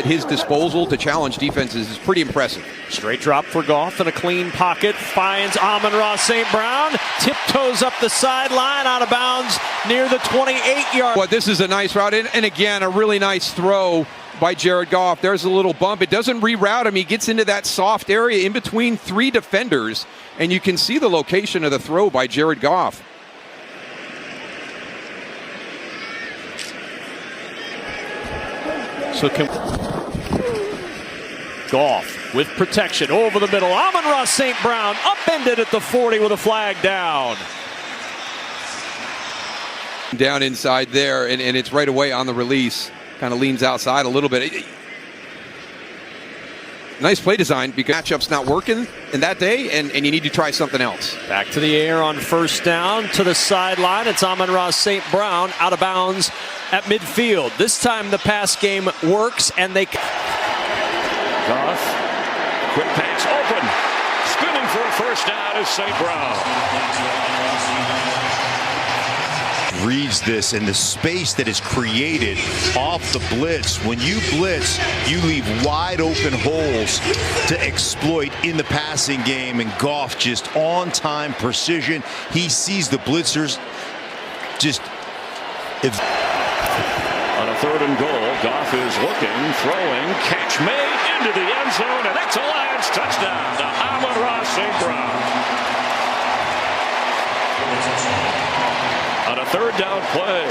At his disposal to challenge defenses is pretty impressive. Straight drop for Goff in a clean pocket. Finds Amon-Ra St. Brown. Tiptoes up the sideline, out of bounds near the 28-yard. But this is a nice route, and again, a really nice throw by Jared Goff. There's a little bump. It doesn't reroute him. He gets into that soft area in between three defenders, and you can see the location of the throw by Jared Goff. So Goff with protection over the middle. Amon-Ra St. Brown upended at the 40 with a flag down. Down inside there, and it's right away on the release. Kind of leans outside a little bit. Nice play design because matchup's not working in that day, and you need to try something else. Back to the air on first down to the sideline. It's Amon-Ra St. Brown out of bounds at midfield. This time the pass game works, and they... Goff, quick pass, open. Spinning for a first down is St. Brown. Reads this and the space that is created off the blitz. When you blitz, you leave wide open holes to exploit in the passing game, and Goff just on time precision. He sees the blitzers just On a 3rd and goal, Goff is looking, throwing, catch made into the end zone, and that's a Lions touchdown to Amon-Ra St. Brown. On a 3rd down play.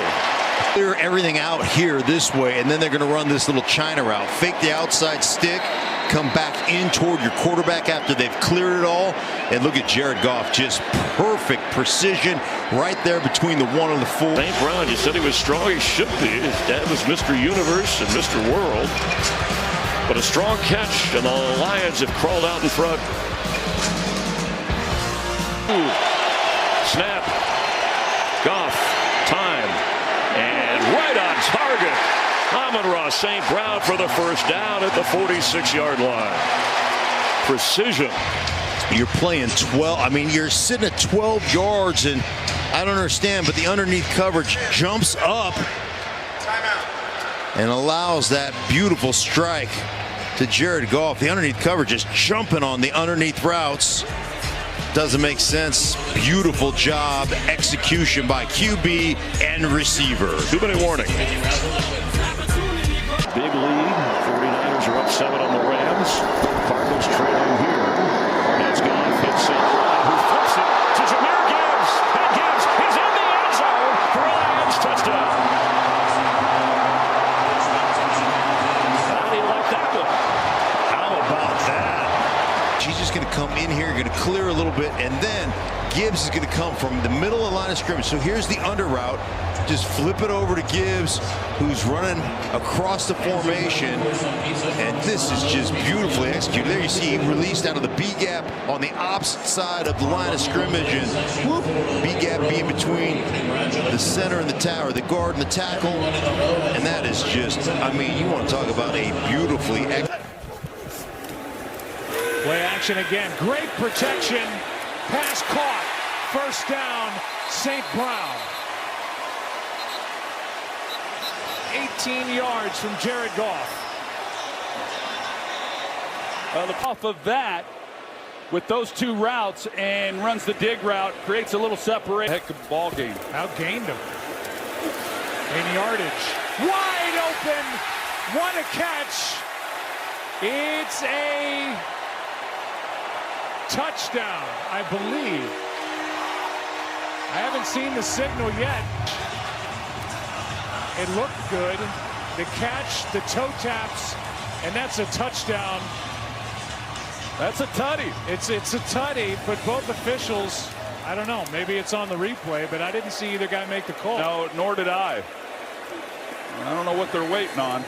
Clear everything out here this way, and then they're going to run this little China route. Fake the outside stick, come back in toward your quarterback after they've cleared it all. And look at Jared Goff, just perfect precision right there between the 1 and the 4. St. Brown, you said he was strong. He should be. His dad was Mr. Universe and Mr. World. But a strong catch, and the Lions have crawled out in front. Snap. Goff, time, and right on target. Amon-Ra St. Brown for the first down at the 46-yard line. Precision. You're playing 12. I mean, you're sitting at 12 yards, and I don't understand, but the underneath coverage jumps up and allows that beautiful strike to Jared Goff. The underneath coverage is jumping on the underneath routes. Doesn't make sense. Beautiful job, execution by QB and receiver. 2-minute warning. Big lead. 49ers are up 7 on the Rams. Cardinals trailing here. As Goff hits it. Who flips it to Jameer Gibbs. And Gibbs is in the end zone for a Lions touchdown. How do you like that one? How about that? She's just going to come in here, going to clear a little bit, and then Gibbs is going to come from the middle of the line of scrimmage. So here's the under route. Just flip it over to Gibbs, who's running across the formation, and this is just beautifully executed. There you see he released out of the B gap on the opposite side of the line of scrimmage, and whoop, B gap being between the center and the tower, the guard and the tackle, and that is just, I mean, you want to talk about a beautifully Play action again. Great protection. Pass caught. First down, St. Brown. 18 yards from Jared Goff. Off of that, with those two routes, and runs the dig route, creates a little separation. Heck of a ball game. Outgained him. In yardage. Wide open. What a catch. It's a touchdown, I believe. I haven't seen the signal yet. It looked good. The catch, the toe taps, and that's a touchdown. That's a tutty. It's a tutty, but both officials, I don't know, maybe it's on the replay, but I didn't see either guy make the call. No, nor did I. I don't know what they're waiting on.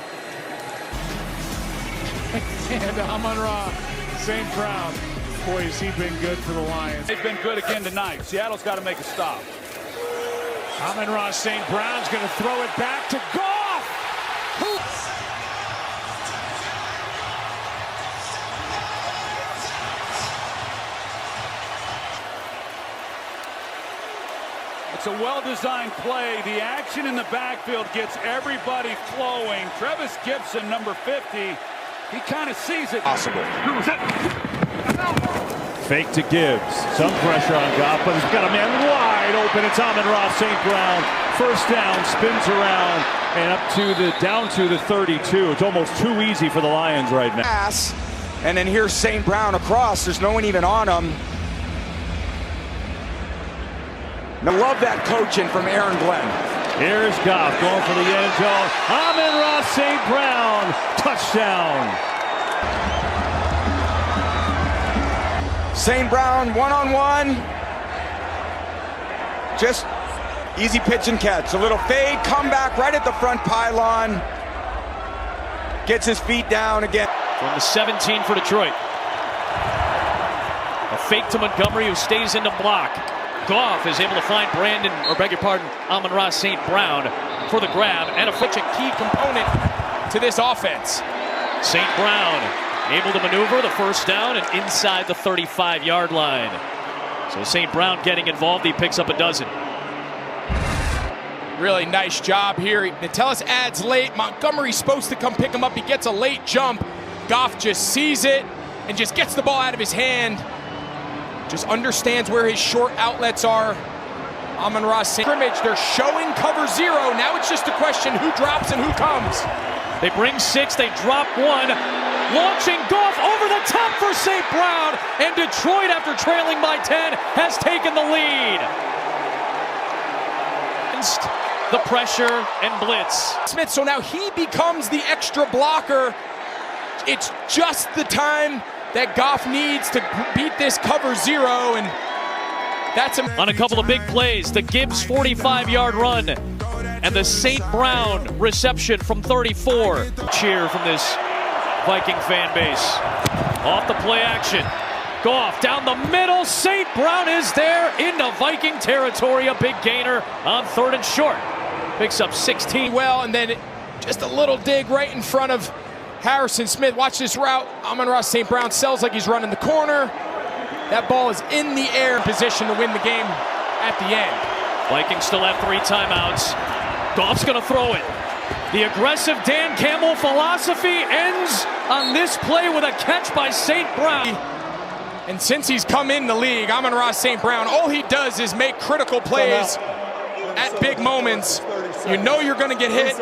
And Amon-Ra St. Brown. Boy, has he been good for the Lions. They've been good again tonight. Seattle's got to make a stop. Amon-Ra St. Brown's going to throw it back to Goff. It's a well-designed play. The action in the backfield gets everybody flowing. Travis Gibson, number 50, he kind of sees it. Possible. Fake to Gibbs. Some pressure on Goff, but he's got a man wide open. It's Amon-Ra St. Brown. First down, spins around, and down to the 32. It's almost too easy for the Lions right now. Pass, and then here's St. Brown across. There's no one even on him. I love that coaching from Aaron Glenn. Here's Goff going for the end zone. Amon-Ra St. Brown, touchdown. St. Brown one-on-one. Just easy pitch and catch. A little fade, comeback right at the front pylon. Gets his feet down again. From the 17 for Detroit. A fake to Montgomery, who stays in the block. Goff is able to find Amon-Ra St. Brown for the grab, and a key component to this offense. St. Brown able to maneuver the first down and inside the 35-yard line. So St. Brown getting involved, he picks up a dozen. Really nice job here. Metellus adds late. Montgomery's supposed to come pick him up. He gets a late jump. Goff just sees it and just gets the ball out of his hand. Just understands where his short outlets are. Amon-Ra scrimmage, they're showing cover 0. Now it's just a question who drops and who comes. They bring 6, they drop 1. Launching Goff over the top for St. Brown. And Detroit, after trailing by 10, has taken the lead. The pressure and blitz. Smith, so now he becomes the extra blocker. It's just the time that Goff needs to beat this cover 0, and that's on a couple of big plays. The Gibbs 45-yard run and the St. Brown reception from 34. Cheer from this Viking fan base. Off the play action. Goff down the middle. St. Brown is there into Viking territory. A big gainer on 3rd and short. Picks up 16. Well, and then just a little dig right in front of Harrison Smith. Watch this route. Amon-Ra St. Brown sells like he's running the corner. That ball is in the air, position to win the game at the end. Vikings still have 3 timeouts. Goff's going to throw it. The aggressive Dan Campbell philosophy ends on this play with a catch by St. Brown. And since he's come in the league, Amon-Ra St. Brown, all he does is make critical plays at big moments. You know you're going to get hit.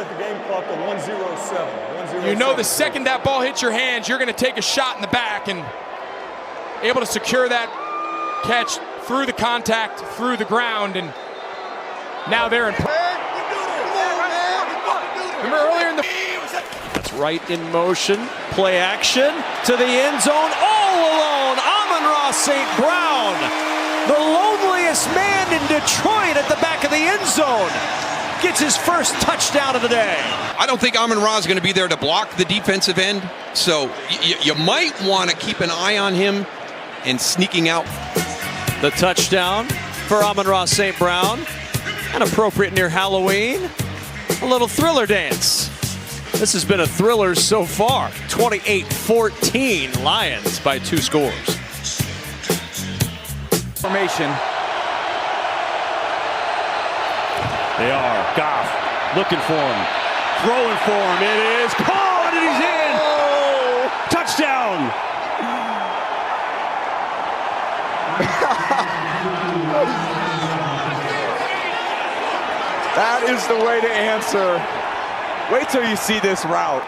You know the second that ball hits your hands, you're going to take a shot in the back, and able to secure that catch through the contact, through the ground, and now they're in. Remember earlier in the. That's right in motion. Play action to the end zone. All alone, Amon-Ra St. Brown, the loneliest man in Detroit at the back of the end zone, gets his first touchdown of the day. I don't think Amon-Ra is going to be there to block the defensive end, so you might want to keep an eye on him and sneaking out. The touchdown for Amon-Ra St. Brown, and appropriate near Halloween. A little thriller dance. This has been a thriller so far. 28-14 Lions by 2 scores. Formation. They are. Goff looking for him. Throwing for him. It is caught, and he's in. Oh! Touchdown. That is the way to answer. Wait till you see this route.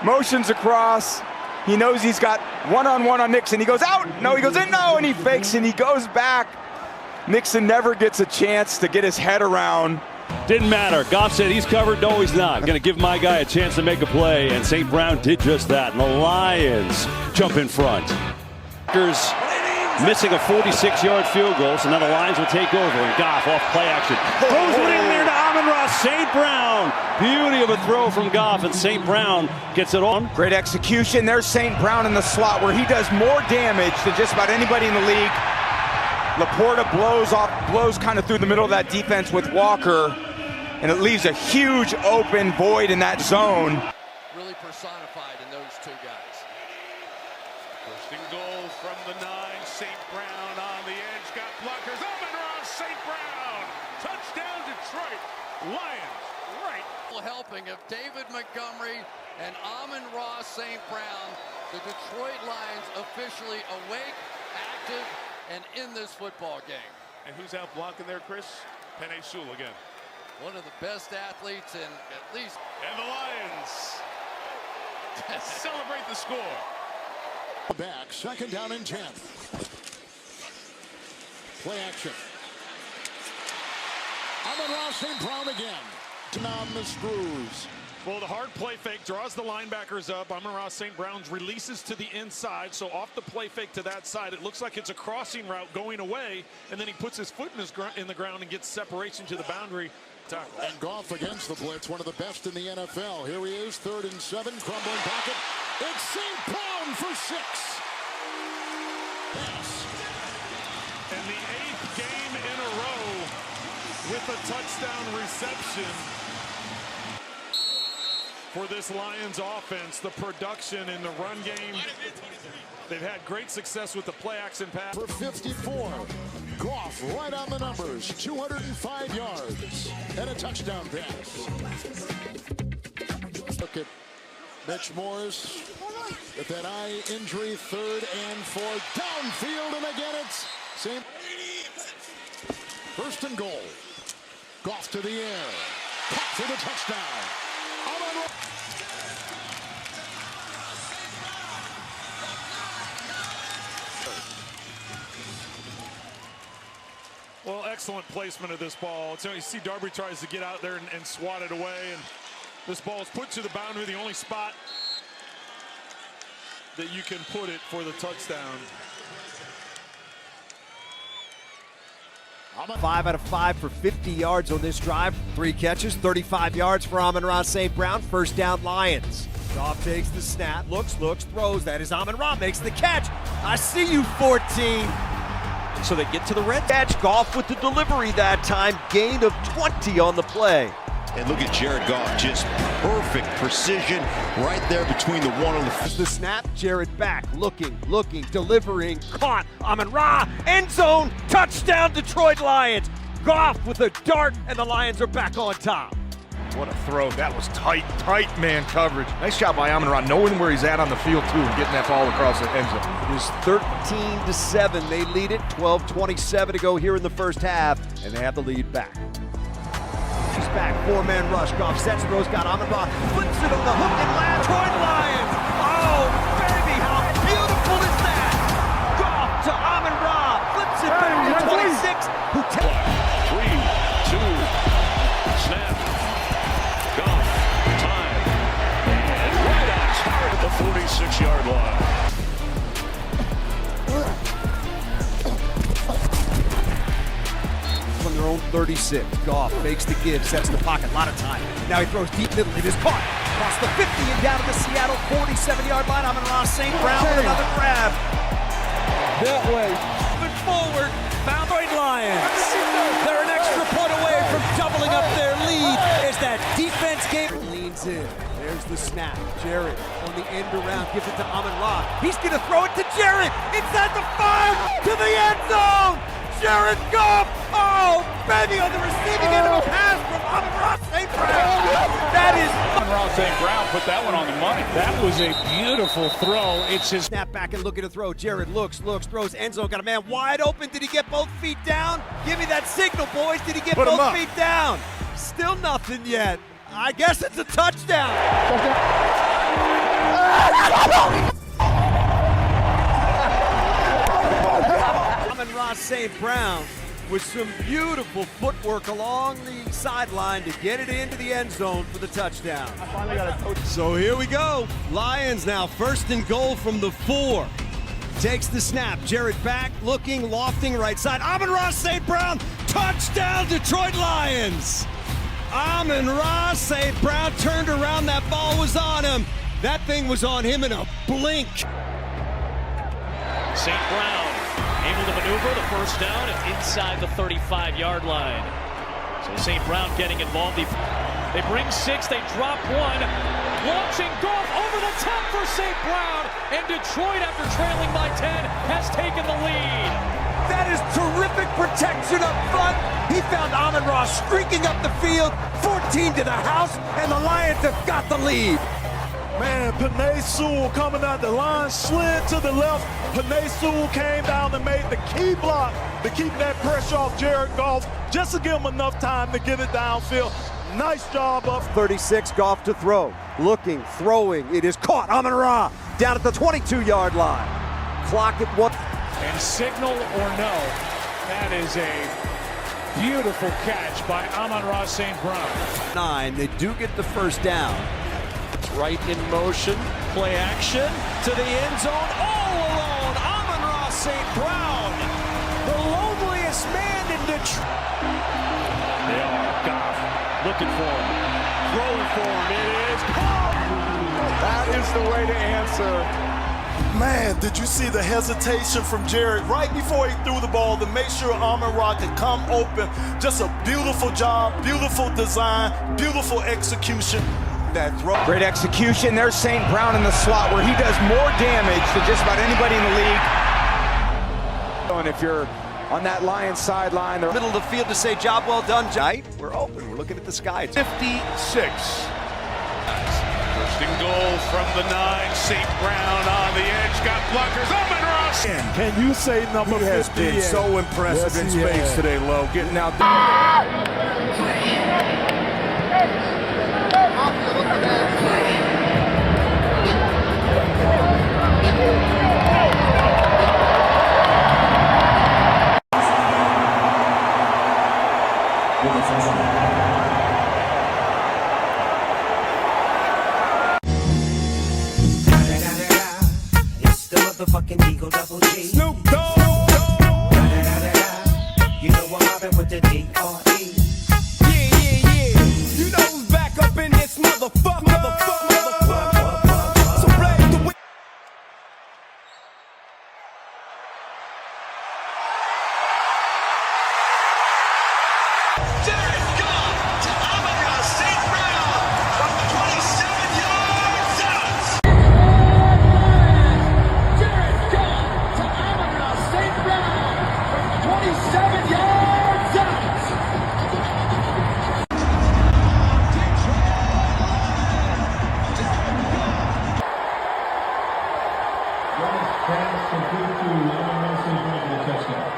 Motions across. He knows he's got one-on-one on Mixon. He goes out. No, he goes in. No, and he fakes, and he goes back. Mixon never gets a chance to get his head around. Didn't matter. Goff said he's covered. No, he's not. Going to give my guy a chance to make a play, and St. Brown did just that. And the Lions jump in front. Missing a 46-yard field goal, so now the Lions will take over, and Goff off play action. Throws one in there to Amon-Ra St. Brown. Beauty of a throw from Goff, and St. Brown gets it on. Great execution. There's St. Brown in the slot where he does more damage than just about anybody in the league. Laporta blows kind of through the middle of that defense with Walker, and it leaves a huge open void in that zone. Really personified in those 2 guys. First and goal from the 9. St. Brown on the edge. Got blockers. Amon-Ra, St. Brown. Touchdown, Detroit. Lions. Right. Helping of David Montgomery and Amon-Ra St. Brown. The Detroit Lions officially awake, active, and in this football game. And who's out blocking there, Chris? Penei Sewell again. One of the best athletes in at least. And the Lions celebrate the score. Back, 2nd down and 10. Play action. Amon-Ra St. Brown again. On the screws. Well, the hard play fake draws the linebackers up. Amon-Ra St. Brown releases to the inside, so off the play fake to that side, it looks like it's a crossing route going away, and then he puts his foot in the ground and gets separation to the boundary. Tackle. And Goff against the blitz, one of the best in the NFL. Here he is, 3rd and 7, crumbling pocket. It's St. Brown for 6. Yes. And the 8th game in a row with a touchdown reception for this Lions offense. The production in the run game. They've had great success with the play action pass. For 54. Goff right on the numbers. 205 yards and a touchdown pass. Look at Mitch Morris with that eye injury. 3rd and 4. Downfield, and again it's same. 1st and goal. Goff to the air. Caught for the touchdown. Well, excellent placement of this ball. So you see Darby tries to get out there and swat it away, and this ball is put to the boundary, the only spot that you can put it for the touchdown. 5 out of 5 for 50 yards on this drive. 3 catches, 35 yards for Amon-Ra St. Brown. 1st down, Lions. Goff takes the snap, looks, throws. That is Amon-Ra, makes the catch. I see you, 14. So they get to the red catch. Goff with the delivery that time. Gain of 20 on the play. And look at Jared Goff, just perfect precision right there between the 1 and the. The snap, Jared back, looking, delivering, caught. Amon-Ra, end zone, touchdown Detroit Lions. Goff with a dart, and the Lions are back on top. What a throw. That was tight man coverage. Nice job by Amon-Ra, knowing where he's at on the field, too, and getting that ball across the end zone. It is 13-7. They lead it. 12:27 to go here in the first half, and they have the lead back. He's back. 4-man rush. Goff sets, throws, got Amon-Ra. Flips it on the hook and lands. Detroit Lions. Oh, baby, how beautiful is that? Goff to Amon-Ra. Flips it back to 26. 3, 2, snap. Goff, time. And right on target at the 46-yard line. From their own 36. Goff fakes the Gibbs, sets the pocket, a lot of time. Now he throws deep middle, it is caught. Across the 50 and down to the Seattle 47-yard line. Amon-Ra St. Brown with another grab. That way. Moving forward, Detroit Lions. They're an extra point away from doubling up their lead as that defense game leans in. There's the snap. Jared on the end around, gives it to Amon-Ra. He's going to throw it to Jared inside the 5 to the end zone. Jared Goff, oh, baby, on the receiving end of a pass from Amon-Ra St. Brown. That is Amon-Ra St. Brown put that one on the money. That was a beautiful throw. It's his snap back and looking to throw. Jared looks, throws, end zone, got a man wide open. Did he get both feet down? Give me that signal, boys. Did he get both feet down? Still nothing yet. I guess it's a touchdown. Amon-Ra St. Brown with some beautiful footwork along the sideline to get it into the end zone for the touchdown. So here we go. Lions now 1st and goal from the 4. Takes the snap. Jared back, looking, lofting right side. Amon-Ra St. Brown, touchdown Detroit Lions. Amon-Ra St. Brown turned around, that ball was on him. That thing was on him in a blink. St. Brown able to maneuver the first down and inside the 35-yard line. So St. Brown getting involved. They bring 6, they drop 1. Launching Goff over the top for St. Brown. And Detroit, after trailing by 10, has taken the lead. That is terrific protection up front. He found Amon-Ra streaking up the field, 14 to the house, and the Lions have got the lead. Man, Penei Sewell coming out the line, slid to the left. Penei Sewell came down and made the key block to keep that pressure off Jared Goff, just to give him enough time to get it downfield. Nice job of 36, Goff to throw. Looking, throwing. It is caught. Amon-Ra down at the 22-yard line. Clock at 1. And signal or no, that is a beautiful catch by Amon-Ra St. Brown. 9, they do get the first down. Right in motion, play action to the end zone, all alone, Amon-Ra St. Brown, the loneliest man in Detroit. They are, Goff, looking for him, throwing for him, it is caught. That is the way to answer. Man, did you see the hesitation from Jared right before he threw the ball to make sure Amon-Ra could come open? Just a beautiful job, beautiful design, beautiful execution. That throw. Great execution. There's St. Brown in the slot where he does more damage than just about anybody in the league. And if you're on that Lions sideline, they're Middle of the field to say job well done. Tonight, we're open. We're looking at the sky. 56. First and goal from the 9. St. Brown on the edge. Got blockers. Amon-Ra. Can you say number 50? He has been so impressive in space today, Lo. Getting out It's the motherfucking Eagle Double G. Snoop Dogg. You know I'm mobbing with the D.R.E. Yeah. You know who's back up in this motherfucker. So blaze the wind. Jared Goff to Amon-Ra St. Brown from 27 yards out. Jared Goff to Amon-Ra St. Brown from 27 yards out. Pass complete to Amon-Ra St. Brown for the touchdown.